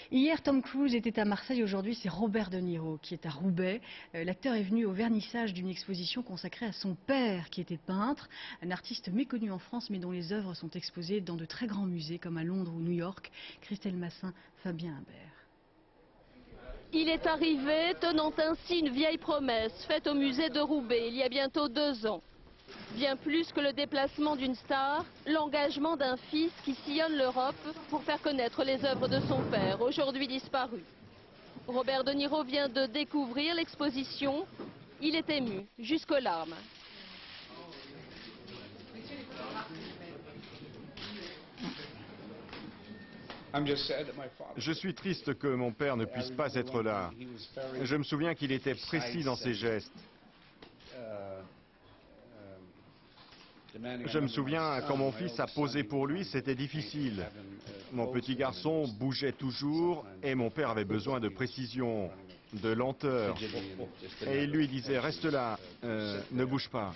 Hier, Tom Cruise était à Marseille. Aujourd'hui, c'est Robert De Niro qui est à Roubaix. L'acteur est venu au vernissage d'une exposition consacrée à son père, qui était peintre, un artiste méconnu en France, mais dont les œuvres sont exposées dans de très grands musées, comme à Londres ou New York. Christelle Massin, Fabien Imbert. Il est arrivé tenant ainsi une vieille promesse faite au musée de Roubaix il y a bientôt 2 ans. Bien plus que le déplacement d'une star, l'engagement d'un fils qui sillonne l'Europe pour faire connaître les œuvres de son père, aujourd'hui disparu. Robert De Niro vient de découvrir l'exposition. Il est ému jusqu'aux larmes. Je suis triste que mon père ne puisse pas être là. Je me souviens qu'il était précis dans ses gestes. Je me souviens, quand mon fils a posé pour lui, c'était difficile. Mon petit garçon bougeait toujours et mon père avait besoin de précision, de lenteur. Et il lui disait, reste là, ne bouge pas.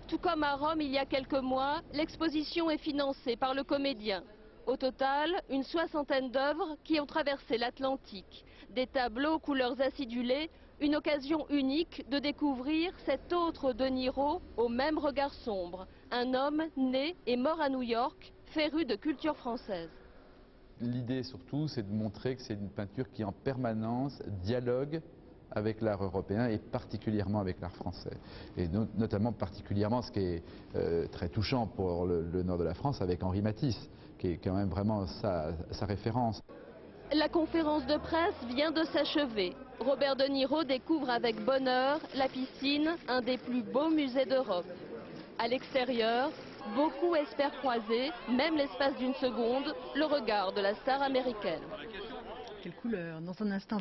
Tout comme à Rome il y a quelques mois, l'exposition est financée par le comédien. Au total, une 60aine d'œuvres qui ont traversé l'Atlantique. Des tableaux aux couleurs acidulées, une occasion unique de découvrir cet autre De Niro au même regard sombre. Un homme né et mort à New York, féru de culture française. L'idée surtout, c'est de montrer que c'est une peinture qui en permanence dialogue avec l'art européen et particulièrement avec l'art français. Et notamment particulièrement ce qui est très touchant pour le nord de la France avec Henri Matisse, qui est quand même vraiment sa référence. La conférence de presse vient de s'achever. Robert De Niro découvre avec bonheur la piscine, un des plus beaux musées d'Europe. À l'extérieur, beaucoup espèrent croiser, même l'espace d'une seconde, le regard de la star américaine. Quelle couleur! Dans un instant.